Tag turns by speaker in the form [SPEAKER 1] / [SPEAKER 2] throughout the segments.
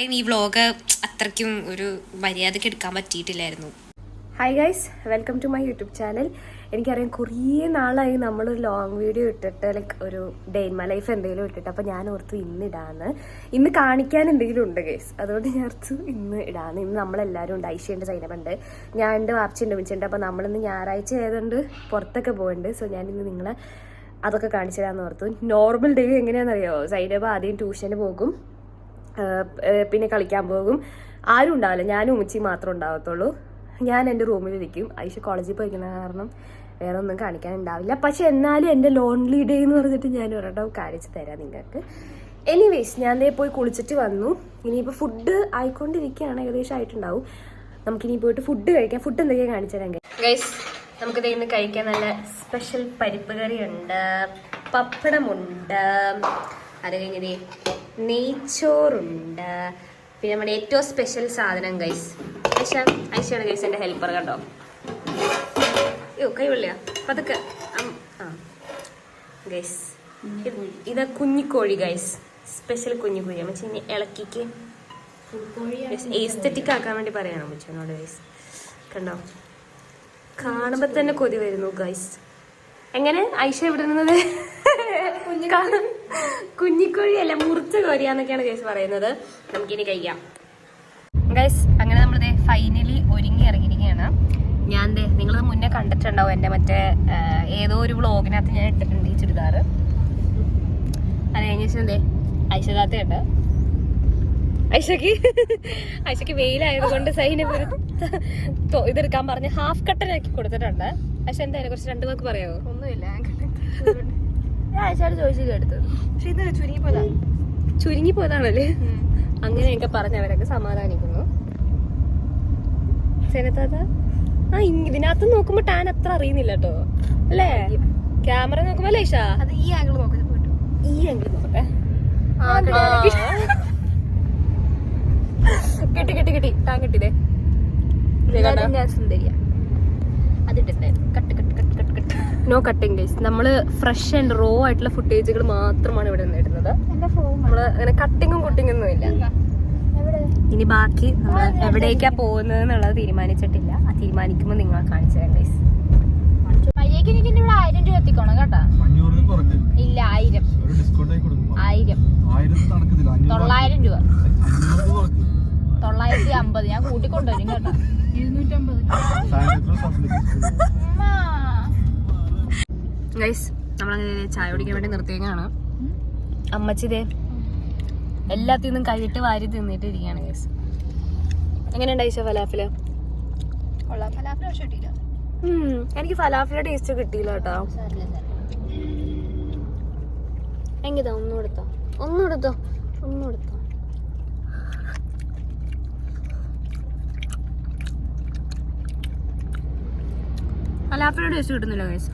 [SPEAKER 1] ഈ വ്ലോഗ് അത്രയ്ക്കും ഒരു മര്യാദയ്ക്ക് എടുക്കാൻ പറ്റിയിട്ടില്ലായിരുന്നു.
[SPEAKER 2] Hi guys, welcome to my YouTube channel. എനിക്കറിയാം കുറേ നാളായി നമ്മളൊരു ലോങ് വീഡിയോ ഇട്ടിട്ട്, ലൈക്ക് ഒരു ഡേ ഇൻ മൈ ലൈഫ് എന്തെങ്കിലും ഇട്ടിട്ട്. അപ്പോൾ ഞാൻ ഓർത്തു ഇന്ന് ഇടാന്ന്. ഇന്ന് കാണിക്കാൻ എന്തെങ്കിലും ഉണ്ട് ഗൈസ്, അതുകൊണ്ട് ഞാൻ ഓർത്തു ഇന്ന് ഇടാന്ന്. ഇന്ന് നമ്മളെല്ലാവരും ഉണ്ട്. ഐഷയുണ്ട്, സൈനബുണ്ട്, ഞാൻ ഉണ്ട്, വാപ്ച്ചിയുണ്ട്, മിച്ചുണ്ട്. അപ്പോൾ നമ്മളിന്ന് ഞായറാഴ്ച ആയതുകൊണ്ട് പുറത്തൊക്കെ പോകുന്നുണ്ട്. സോ ഞാനിന്ന് നിങ്ങളെ അതൊക്കെ കാണിച്ചു തരാമെന്ന് ഓർത്തു. Normal day എങ്ങനെയാണെന്നറിയാമോ? സൈനബ് ആദ്യം ട്യൂഷന് പോകും, പിന്നെ കളിക്കാൻ പോകും. ആരും ഉണ്ടാവില്ല, ഞാനും ഉമ്മച്ചി മാത്രമേ ഉണ്ടാവത്തുള്ളൂ. ഞാൻ എൻ്റെ റൂമിലിരിക്കും. ഐഷ കോളേജിൽ പോയിക്കുന്ന കാരണം വേറെ ഒന്നും കാണിക്കാൻ ഉണ്ടാവില്ല. പക്ഷെ എന്നാലും എൻ്റെ ലോൺലി ഡേ എന്ന് പറഞ്ഞിട്ട് ഞാൻ ഒരെണ്ണം കാണിച്ചു തരാം നിങ്ങൾക്ക്. എനിവേസ്, ഞാൻ ദേ പോയി കുളിച്ചിട്ട് വന്നു. ഇനിയിപ്പോൾ ഫുഡ് ആയിക്കൊണ്ടിരിക്കുകയാണ്, ഏകദേശം ആയിട്ടുണ്ടാവും. നമുക്കിനി പോയിട്ട് ഫുഡ് കഴിക്കാം. ഫുഡ് എന്തൊക്കെയാണ് കാണിച്ചു തരാൻ ഗൈസ്. നമുക്കിത് ഇന്ന് കഴിക്കാൻ നല്ല സ്പെഷ്യൽ പരിപ്പ് കറിയുണ്ട്, പപ്പടമുണ്ട്, അത് കഴിഞ്ഞത് നെയ്ച്ചോറുണ്ട്, പിന്നെ നമ്മുടെ ഏറ്റവും സ്പെഷ്യൽ സാധനം ഗൈസ് ഐഷയാണ് ഗൈസ് എൻ്റെ ഹെൽപ്പർ. കണ്ടോ, കൈ വെള്ളിയാ പതുക്കെ. ഗൈസ് ഇത് കുഞ്ഞിക്കോഴി ഗൈസ്, സ്പെഷ്യൽ കുഞ്ഞിക്കോഴി. അമ്മച്ചി ഇളക്കിക്ക് എസ്തെറ്റിക് ആക്കാൻ വേണ്ടി പറയണം അമ്മച്ചോനോട് ഗൈസ്. കണ്ടോ, കാണുമ്പോ തന്നെ കൊതി വരുന്നു ഗൈസ്. എങ്ങനെ ഐഷ വിടുന്നത്? കുഞ്ഞിക്കോഴിയല്ല, മുറിച്ച കോഴിയാന്നൊക്കെയാണ് ഗൈസ് പറയുന്നത്. നമുക്കിനി കഴിക്കാം ഗൈസ്. അങ്ങനെ നമ്മളിത് ഫൈനലി ഒരുങ്ങി ഇറങ്ങിയിരിക്കുകയാണ്. ഞാൻ നിങ്ങളത് മുന്നേ കണ്ടിട്ടുണ്ടാവും, എൻ്റെ മറ്റേ ഏതോ ഒരു വ്ളോഗിനകത്ത് ഞാൻ ഇട്ടിട്ടുണ്ട് ഈ ചുരിദാറ്. അത് കഴിഞ്ഞ ശേഷം ഐഷദാത്തയുണ്ട്. ഐഷയ്ക്ക് വെയിലായത് കൊണ്ട് സൈനബ് ഇതെടുക്കാൻ പറഞ്ഞ് ഹാഫ് കട്ടനാക്കി കൊടുത്തിട്ടുണ്ട്. പക്ഷെ എന്താ അതിനെ കുറിച്ച് 2 വാക്ക് പറയാമോ?
[SPEAKER 3] ഒന്നുമില്ല,
[SPEAKER 2] ആഴ്ചയോട് ചോദിച്ചു എടുത്തത്.
[SPEAKER 3] പക്ഷെ ഇത് ചുരുങ്ങി
[SPEAKER 2] പോയതാണല്ലേ. അങ്ങനെയൊക്കെ പറഞ്ഞ് അവരൊക്കെ സമാധാനിക്കുന്നു. ഇതിനകത്ത് നോക്കുമ്പോ ടാൻ അത്ര അറിയുന്നില്ല കേട്ടോ, അല്ലേ? ക്യാമറ നോക്കുമ്പോ അല്ലേ ഐഷ?
[SPEAKER 3] അത് ഈ ആംഗിൾ നോക്കട്ടെ,
[SPEAKER 2] ഈ ആംഗിൾ നോക്കട്ടെ. കിട്ടി ടാൻ കിട്ടിയതേ.
[SPEAKER 3] സുന്ദരിയ
[SPEAKER 2] നോ കട്ടിങ് ഗൈസ്. നമ്മള് ഫ്രഷ് ആൻഡ് റോ ആയിട്ടുള്ള ഫുട്ടേജുകൾ മാത്രമാണ് ഇവിടെ ഇടുന്നത്. നമ്മള് അങ്ങനെ കട്ടിങ്ങും കുട്ടിങ്ങും ഒന്നും ഇല്ല. ഇനി ബാക്കി നമ്മൾ എവിടേക്കാ പോകുന്നത് എന്നുള്ളത് തീരുമാനിച്ചിട്ടില്ല. ആ തീരുമാനിക്കുമ്പോൾ നിങ്ങളെ കാണിച്ചു തരാം ഗൈസ്.
[SPEAKER 3] എനിക്ക് ഇവിടെ 1000 രൂപ എത്തിക്കോണം കേട്ടാ. ഇല്ല, 1000 900 രൂപ 950 ഞാൻ കൂട്ടിക്കൊണ്ടുവരും കേട്ടോ. 250
[SPEAKER 2] ഗൈസ്, നമ്മളങ്ങനെ ചായ കുടിക്കാൻ വേണ്ടി നിർത്തിയേക്കാണ്. അമ്മച്ചിതേ എല്ലാത്തിൽ നിന്നും കൈയിട്ട് വാരി തിന്നിട്ട് ഇരിക്കുകയാണ് ഗൈസ്. എങ്ങനെയുണ്ട് ഐഷ ഫലാഫില്? എനിക്ക് ഫലാഫിലെ ടേസ്റ്റ് കിട്ടിയില്ല കേട്ടോ. എങ്കിതാ ഒന്നും എടുത്തോ. ഫലാഫിലെ ടേസ്റ്റ് കിട്ടുന്നില്ല ഗൈസ്.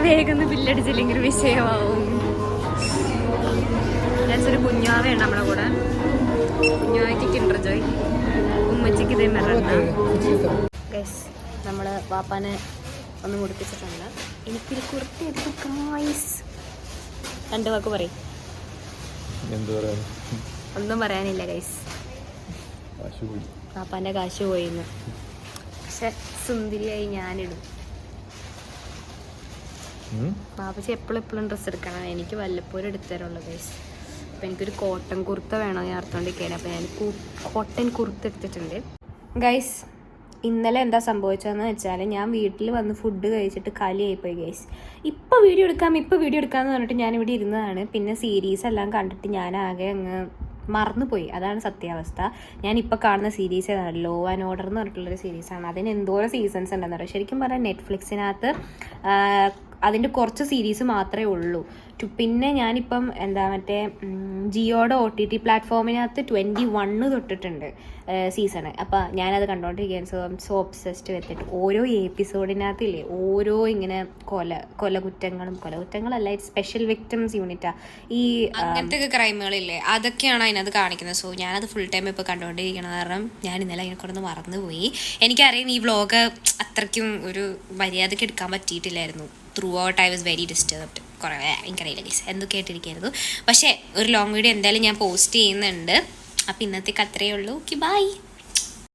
[SPEAKER 2] വേഗം ബില്ലടിച്ചില്ലെങ്കിൽ വിഷയമാവും. ഒരു കുഞ്ഞാവയുണ്ട് നമ്മളെ കൂടെ. കുഞ്ഞാവയ്ക്ക് കിൻഡർ ജോയ്, ഉമ്മച്ചിക്ക് ഇതേ മെറണ്ട. ഗൈസ്, നമ്മള് പാപ്പാനെ ഒന്ന് മുടിപ്പിച്ചിട്ടുണ്ട്. എനിക്കൊരു കുർത്തി എടുത്തു ഗൈസ്. 2 വാക്ക് പറയും. ഒന്നും പറയാനില്ല ഗൈസ്, പാപ്പാന്റെ കാശ് പോയിന്ന്. പക്ഷെ സുന്ദരിയായി ഞാനിടും. പാപ്പച്ചി എപ്പോഴും ഡ്രസ്സ് എടുക്കണം, എനിക്ക് വല്ലപ്പോഴും എടുത്തരുള്ളൂ ഗൈസ്. അപ്പം എനിക്കൊരു കോട്ടൺ കുർത്ത വേണോ ഞാൻ ഓർത്തോണ്ടിരിക്കുകയാണ്. അപ്പം ഞാൻ കോട്ടൺ കുർത്ത എടുത്തിട്ടുണ്ട് ഗൈസ്. ഇന്നലെ എന്താ സംഭവിച്ചതെന്ന് വെച്ചാൽ, ഞാൻ വീട്ടിൽ വന്ന് ഫുഡ് കഴിച്ചിട്ട് കാലിയായിപ്പോയി ഗൈസ്. ഇപ്പോൾ വീഡിയോ എടുക്കാമെന്ന് പറഞ്ഞിട്ട് ഞാനിവിടെ ഇരുന്നതാണ്. പിന്നെ സീരീസ് എല്ലാം കണ്ടിട്ട് ഞാൻ ആകെ അങ്ങ് മറന്നുപോയി. അതാണ് സത്യാവസ്ഥ. ഞാനിപ്പോൾ കാണുന്ന സീരീസ് ഏതാണ്? ലോ ആൻഡ് ഓർഡർ എന്ന് പറഞ്ഞിട്ടുള്ളൊരു സീരീസാണ്. അതിന് എന്തോരം സീസൺസ് ഉണ്ടെന്ന് പറയാം. ശരിക്കും പറഞ്ഞാൽ നെറ്റ്ഫ്ലിക്സിനകത്ത് അതിൻ്റെ കുറച്ച് സീരീസ് മാത്രമേ ഉള്ളൂ.
[SPEAKER 1] പിന്നെ ഞാനിപ്പം എന്താ മറ്റേ ജിയോയുടെ OTT പ്ലാറ്റ്ഫോമിനകത്ത് 21 തൊട്ടിട്ടുണ്ട് സീസണ്. അപ്പം ഞാനത് കണ്ടുകൊണ്ടിരിക്കുകയാണ്. സോ ഒബ്സെസ്ഡ് വെച്ചിട്ട് ഓരോ എപ്പിസോഡിനകത്തില്ലേ ഓരോ ഇങ്ങനെ കൊലകുറ്റങ്ങളല്ല, സ്പെഷ്യൽ വിക്ടിംസ് യൂണിറ്റാ ഈ അങ്ങനത്തെ ക്രൈമുകളില്ലേ അതൊക്കെയാണ് അതിനകത്ത് കാണിക്കുന്നത്. സോ ഞാനത് ഫുൾ ടൈം ഇപ്പോൾ കണ്ടുകൊണ്ടിരിക്കണം. കാരണം ഞാൻ ഇന്നലെ അതിനെക്കൊണ്ടൊന്ന് മറന്നുപോയി. എനിക്കറിയാം ഈ വ്ളോഗ് അത്രയ്ക്കും ഒരു മര്യാദയ്ക്ക് എടുക്കാൻ പറ്റിയിട്ടില്ലായിരുന്നു. Throughout I was very disturbed. കുറേ എനിക്കറിയില്ല ഗൈസ് എന്തൊക്കെ ആയിട്ടിരിക്കായിരുന്നു. പക്ഷേ ഒരു ലോങ് വീഡിയോ എന്തായാലും ഞാൻ പോസ്റ്റ് ചെയ്യുന്നുണ്ട്. അപ്പം ഇന്നത്തേക്ക് അത്രയേ ഉള്ളൂ. Okay bye.